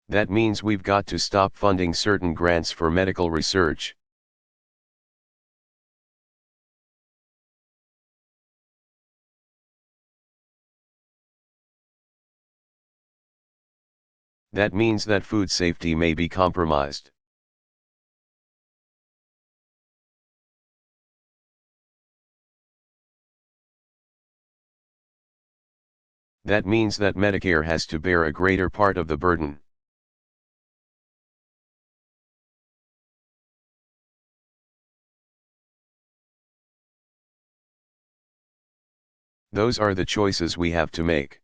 That means we've got to stop funding certain grants for medical research. That means that food safety may be compromised. That means that Medicare has to bear a greater part of the burden. Those are the choices we have to make.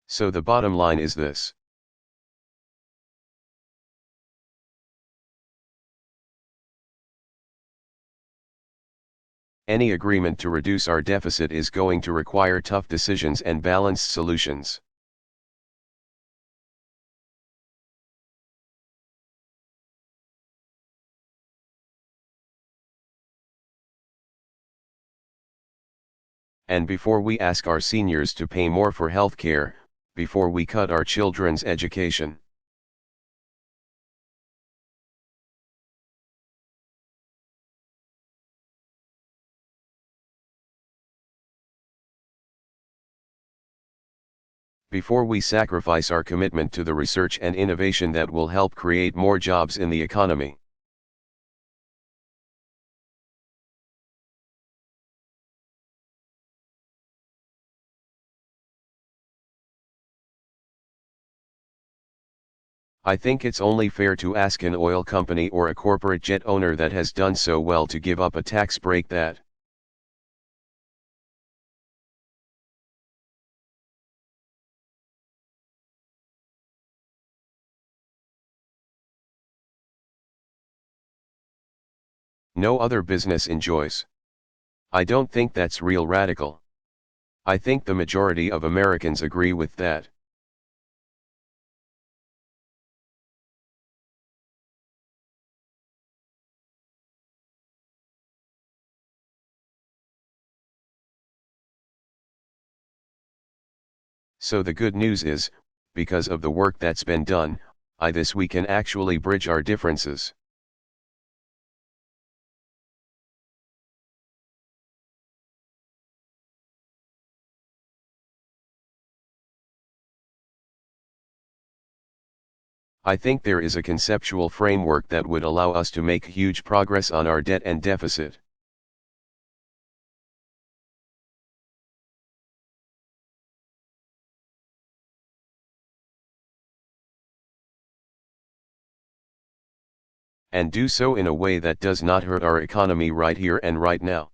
So the bottom line is this. Any agreement to reduce our deficit is going to require tough decisions and balanced solutions. And before we ask our seniors to pay more for healthcare, before we cut our children's education, before we sacrifice our commitment to the research and innovation that will help create more jobs in the economy. I think it's only fair to ask an oil company or a corporate jet owner that has done so well to give up a tax break that no other business enjoys. I don't think that's real radical. I think the majority of Americans agree with that. So the good news is, because of the work that's been done, this we can actually bridge our differences. I think there is a conceptual framework that would allow us to make huge progress on our debt and deficit. And do so in a way that does not hurt our economy right here and right now.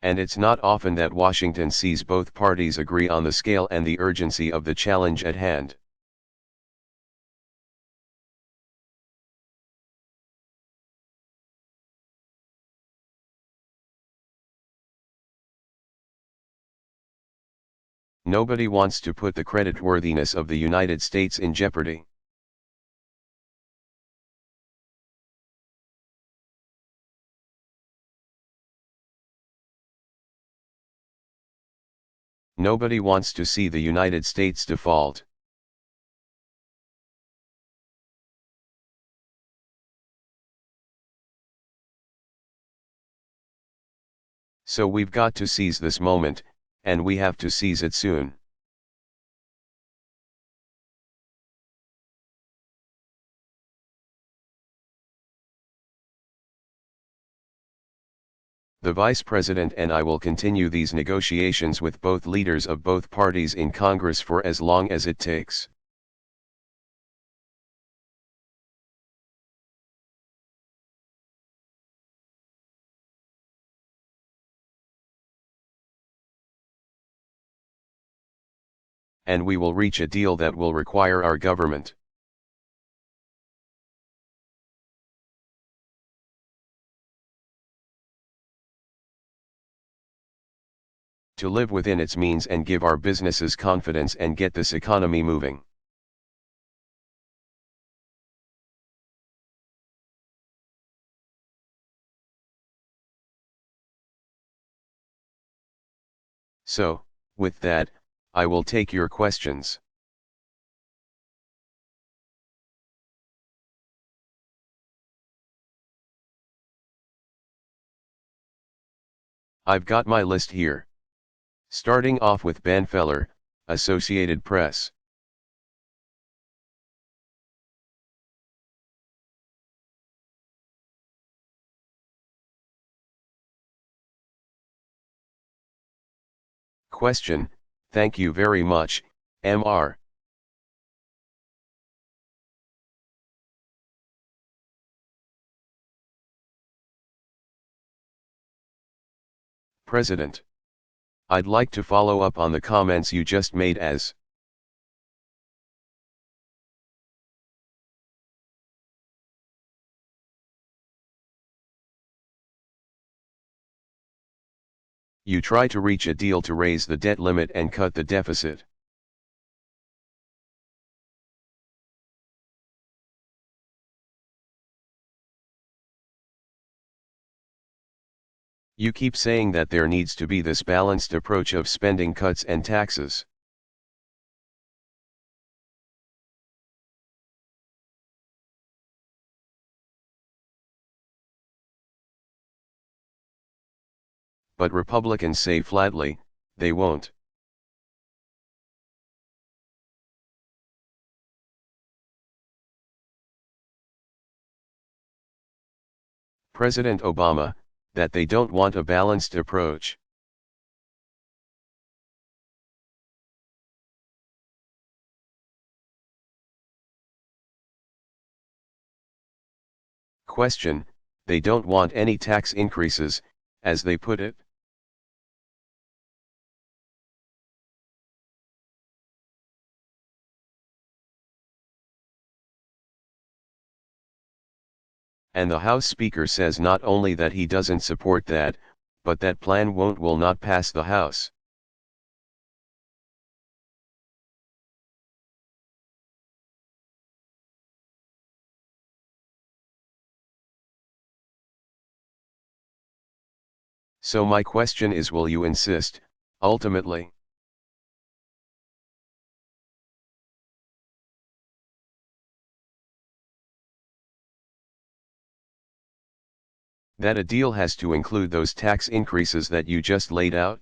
And it's not often that Washington sees both parties agree on the scale and the urgency of the challenge at hand. Nobody wants to put the creditworthiness of the United States in jeopardy. Nobody wants to see the United States default. So we've got to seize this moment, and we have to seize it soon. The Vice President and I will continue these negotiations with both leaders of both parties in Congress for as long as it takes. And we will reach a deal that will require our government to live within its means and give our businesses confidence and get this economy moving. So, with that, I will take your questions. I've got my list here. Starting off with Banfeller, Associated Press. Question, thank you very much, Mr. President. I'd like to follow up on the comments you just made as you try to reach a deal to raise the debt limit and cut the deficit. You keep saying that there needs to be this balanced approach of spending cuts and taxes. But Republicans say flatly, they won't. President Obama, that they don't want a balanced approach. Question, they don't want any tax increases, as they put it? And the House Speaker says not only that he doesn't support that, but that plan will not pass the House. So my question is, will you insist, ultimately? That a deal has to include those tax increases that you just laid out?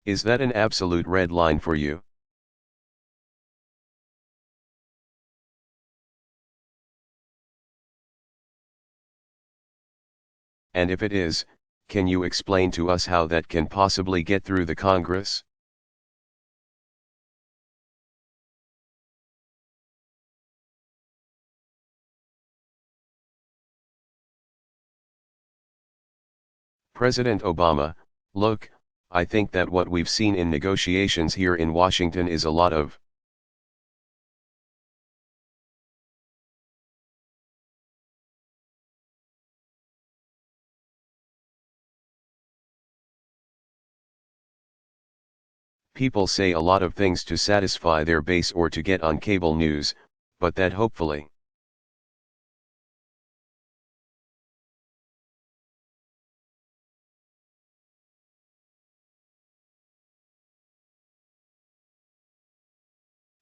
Is that an absolute red line for you? And if it is, can you explain to us how that can possibly get through the Congress? President Obama, look, I think that what we've seen in negotiations here in Washington is a lot of people say a lot of things to satisfy their base or to get on cable news, but that hopefully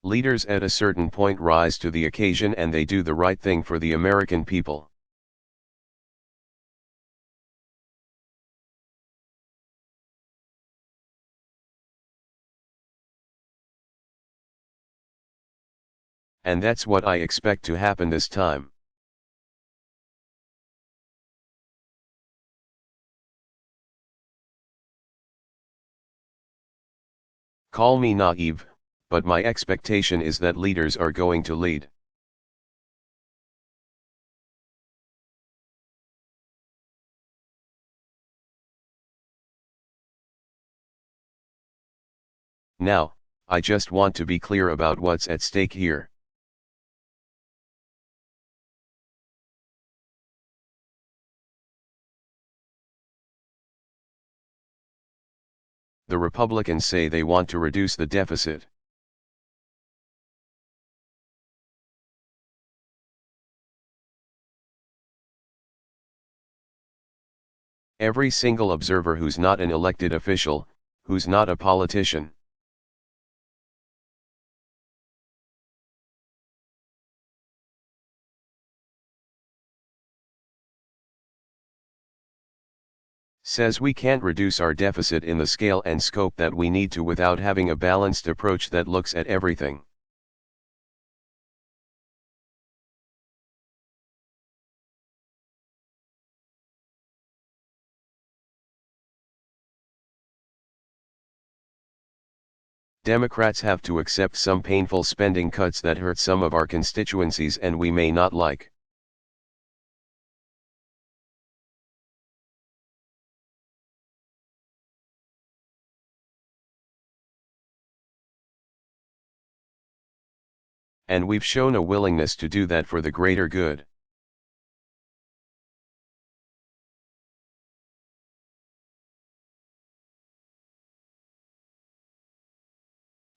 leaders at a certain point rise to the occasion and they do the right thing for the American people. And that's what I expect to happen this time. Call me naive, but my expectation is that leaders are going to lead. Now, I just want to be clear about what's at stake here. The Republicans say they want to reduce the deficit. Every single observer who's not an elected official, who's not a politician, says we can't reduce our deficit in the scale and scope that we need to without having a balanced approach that looks at everything. Democrats have to accept some painful spending cuts that hurt some of our constituencies and we may not like. And we've shown a willingness to do that for the greater good.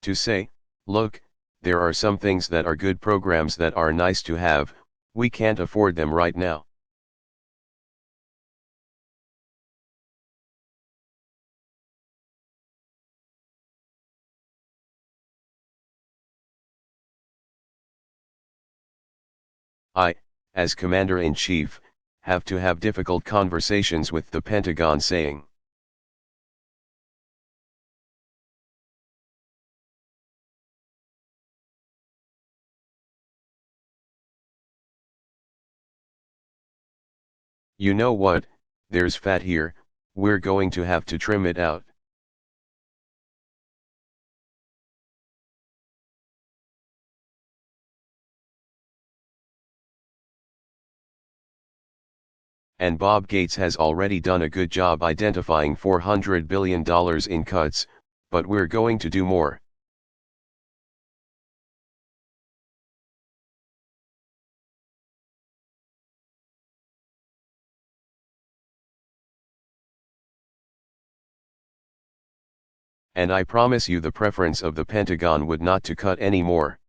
To say, look, there are some things that are good programs that are nice to have, we can't afford them right now. I, as Commander-in-Chief, have to have difficult conversations with the Pentagon saying, you know what, there's fat here, we're going to have to trim it out. And Bob Gates has already done a good job identifying $400 billion in cuts, but we're going to do more. And I promise you the preference of the Pentagon would not to cut any more.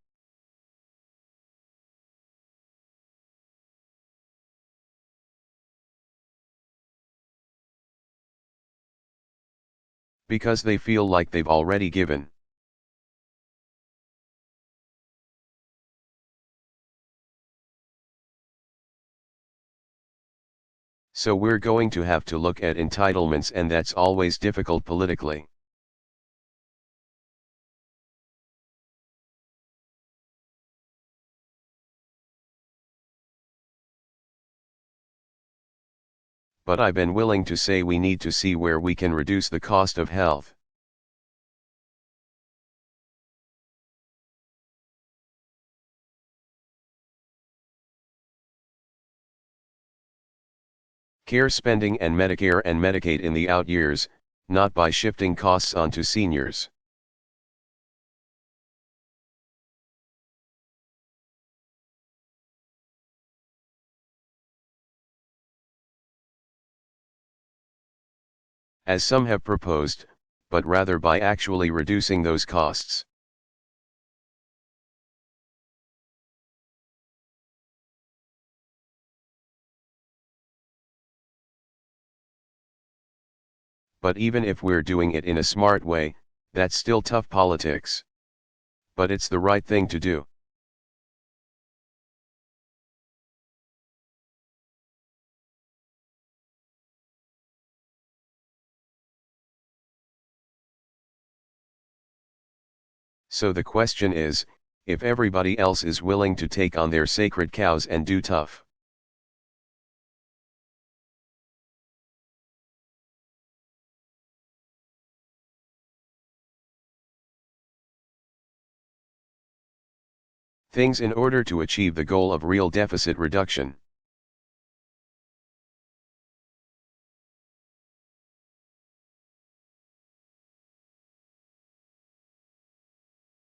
Because they feel like they've already given. So we're going to have to look at entitlements, and that's always difficult politically. But I've been willing to say we need to see where we can reduce the cost of health. Care spending and Medicare and Medicaid in the out years, not by shifting costs onto seniors. As some have proposed, but rather by actually reducing those costs. But even if we're doing it in a smart way, that's still tough politics. But it's the right thing to do. So the question is, if everybody else is willing to take on their sacred cows and do tough. Things in order to achieve the goal of real deficit reduction.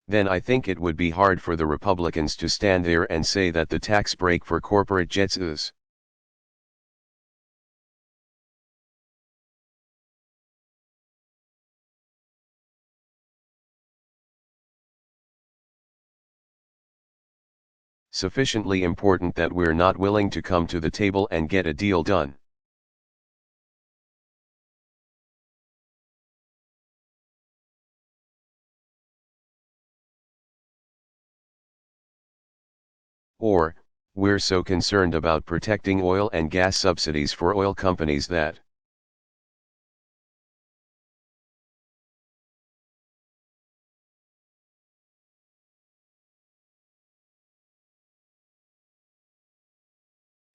Then I think it would be hard for the Republicans to stand there and say that the tax break for corporate jets is sufficiently important that we're not willing to come to the table and get a deal done. Or, we're so concerned about protecting oil and gas subsidies for oil companies that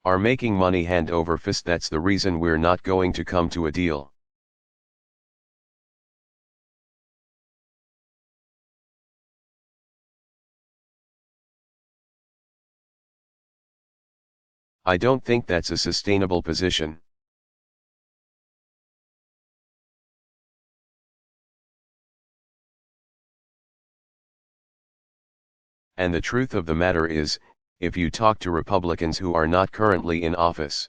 are making money hand over fist. That's the reason we're not going to come to a deal. I don't think that's a sustainable position. And the truth of the matter is, if you talk to Republicans who are not currently in office,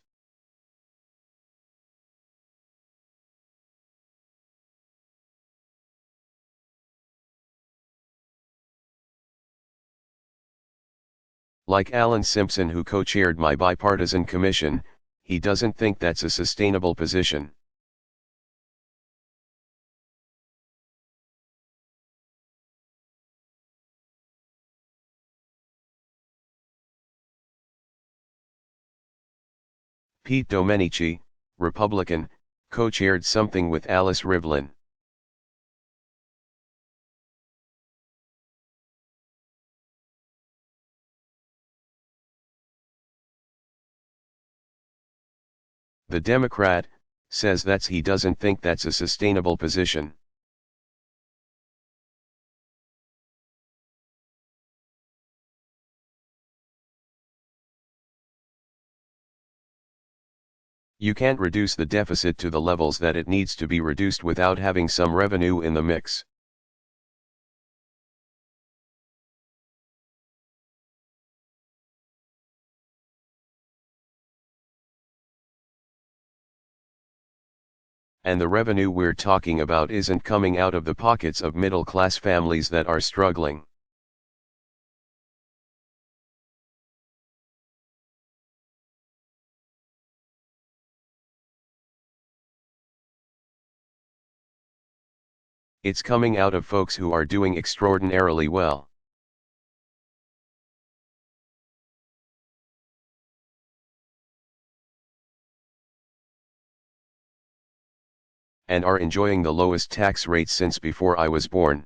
like Alan Simpson, who co-chaired my bipartisan commission, he doesn't think that's a sustainable position. Pete Domenici, Republican, co-chaired something with Alice Rivlin. The Democrat says he doesn't think that's a sustainable position. You can't reduce the deficit to the levels that it needs to be reduced without having some revenue in the mix. And the revenue we're talking about isn't coming out of the pockets of middle-class families that are struggling. It's coming out of folks who are doing extraordinarily well. And are enjoying the lowest tax rates since before I was born.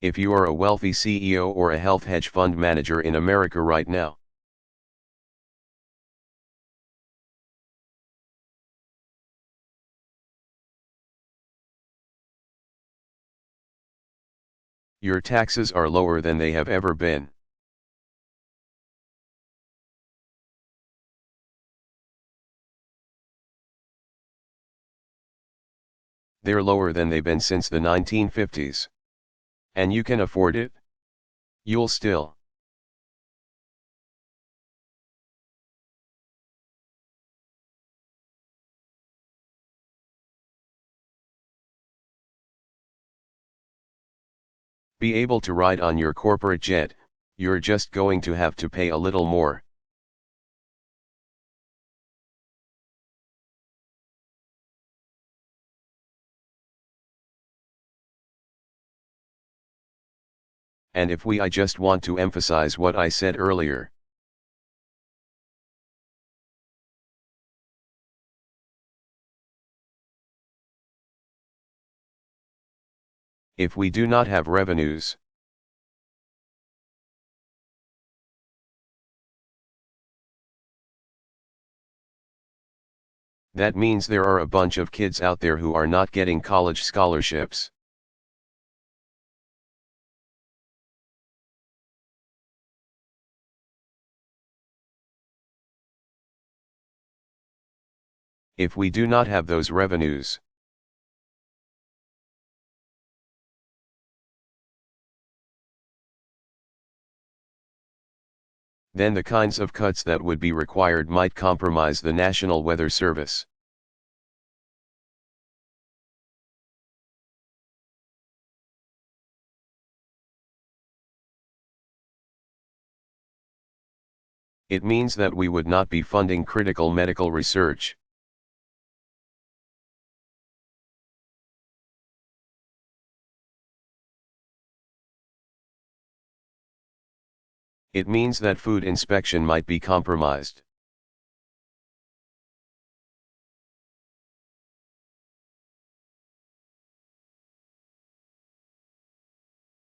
If you are a wealthy CEO or a health hedge fund manager in America right now, your taxes are lower than they have ever been. They're lower than they've been since the 1950s. And you can afford it? You'll still be able to ride on your corporate jet. You're just going to have to pay a little more. And I just want to emphasize what I said earlier. If we do not have revenues, that means there are a bunch of kids out there who are not getting college scholarships. If we do not have those revenues, then the kinds of cuts that would be required might compromise the National Weather Service. It means that we would not be funding critical medical research. It means that food inspection might be compromised.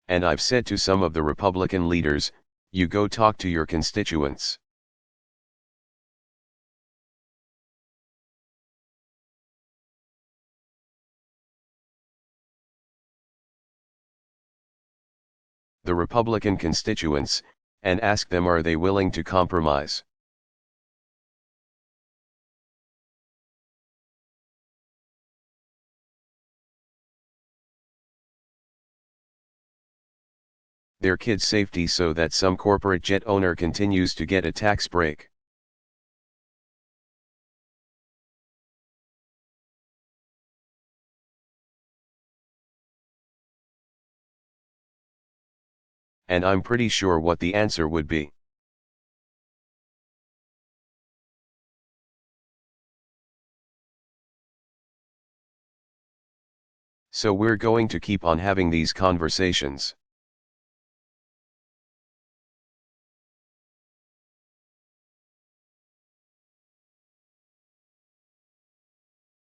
And I've said to some of the Republican leaders, you go talk to your constituents. The Republican constituents, and ask them, are they willing to compromise? Their kids' safety so that some corporate jet owner continues to get a tax break. And I'm pretty sure what the answer would be. So we're going to keep on having these conversations.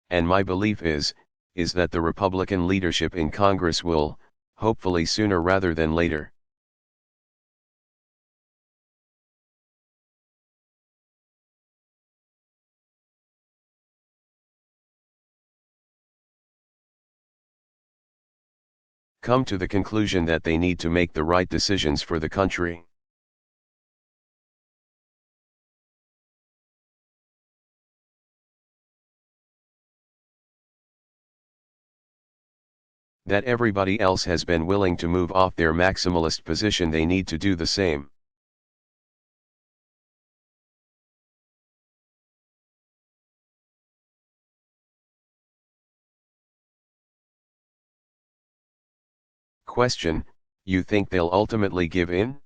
And my belief is that the Republican leadership in Congress will, hopefully sooner rather than later. Come to the conclusion that they need to make the right decisions for the country. That everybody else has been willing to move off their maximalist position, they need to do the same. Question: you think they'll ultimately give in?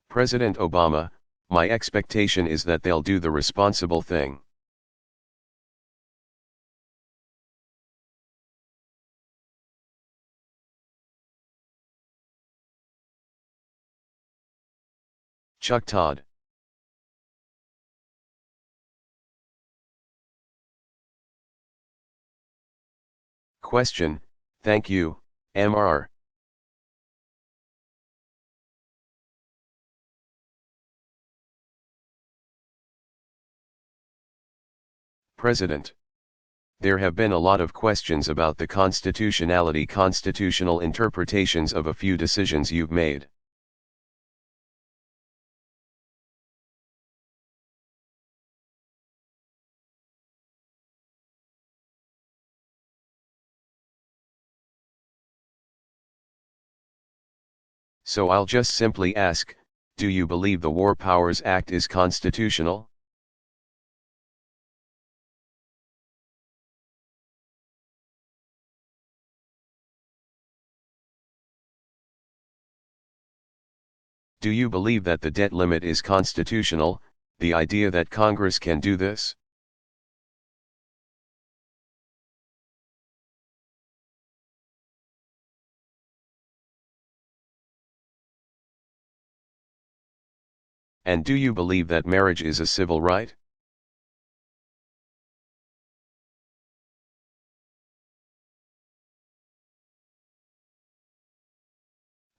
President Obama, my expectation is that they'll do the responsible thing. Chuck Todd. Question: thank you, Mr. President. There have been a lot of questions about the constitutional interpretations of a few decisions you've made. So I'll just simply ask, do you believe the War Powers Act is constitutional? Do you believe that the debt limit is constitutional, the idea that Congress can do this? And do you believe that marriage is a civil right?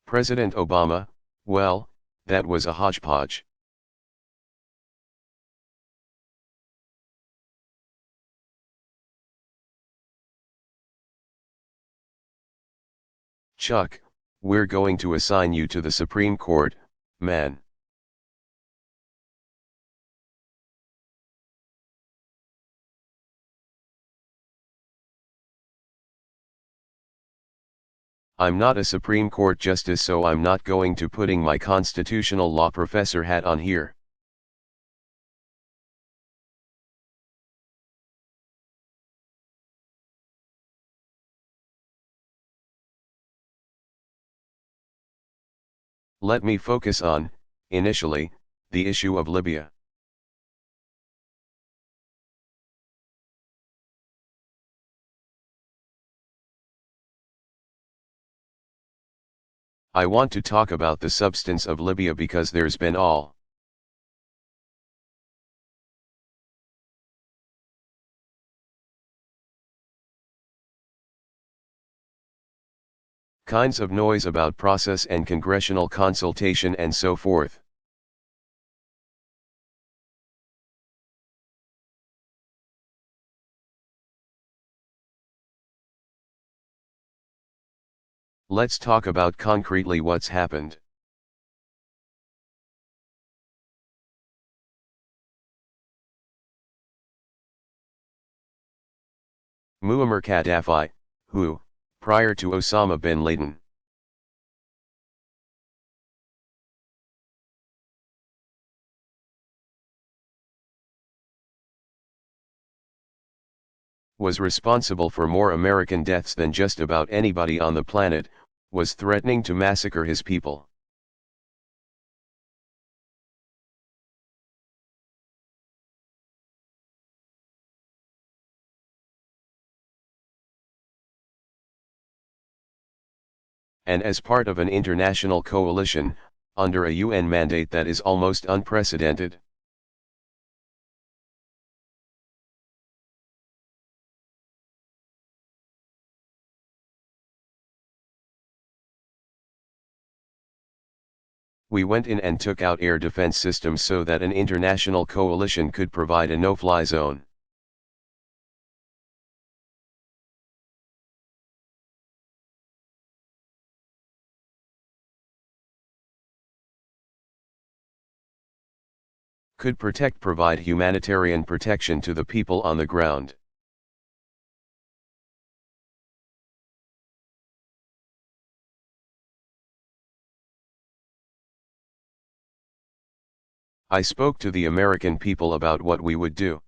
President Obama, well, that was a hodgepodge. Chuck, we're going to assign you to the Supreme Court, man. I'm not a Supreme Court justice, so I'm not going to putting my constitutional law professor hat on here. Let me focus on, initially, the issue of Libya. I want to talk about the substance of Libya because there's been all kinds of noise about process and congressional consultation and so forth. Let's talk about concretely what's happened. Muammar Gaddafi, who, prior to Osama bin Laden, was responsible for more American deaths than just about anybody on the planet, was threatening to massacre his people. And as part of an international coalition, under a UN mandate that is almost unprecedented, we went in and took out air defense systems so that an international coalition could provide a no-fly zone. Could provide humanitarian protection to the people on the ground. I spoke to the American people about what we would do.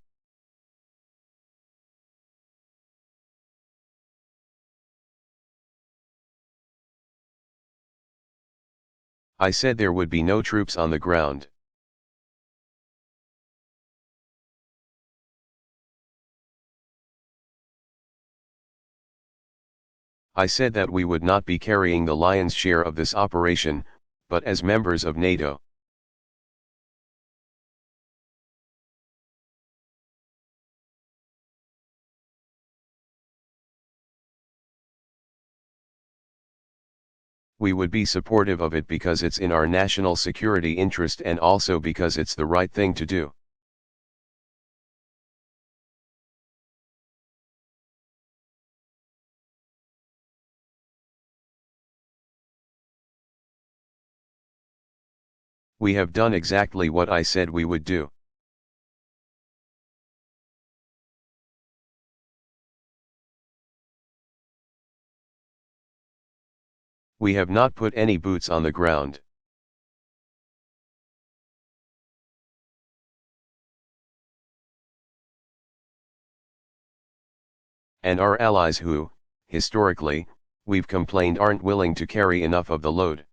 I said there would be no troops on the ground. I said that we would not be carrying the lion's share of this operation, but as members of NATO. We would be supportive of it because it's in our national security interest and also because it's the right thing to do. We have done exactly what I said we would do. We have not put any boots on the ground. And our allies who, historically, we've complained aren't willing to carry enough of the load.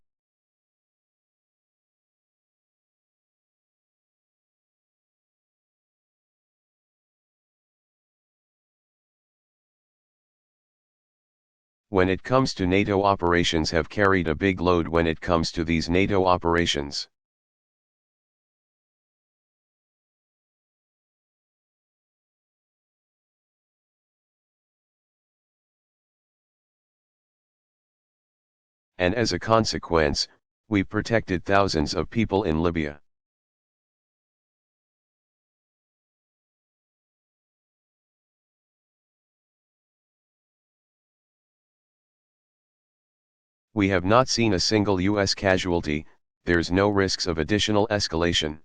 When it comes to NATO operations have carried a big load when it comes to these NATO operations. And as a consequence, we've protected thousands of people in Libya. We have not seen a single US casualty, there's no risks of additional escalation.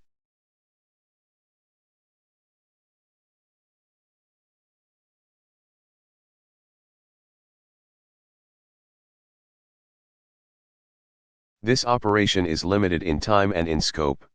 This operation is limited in time and in scope.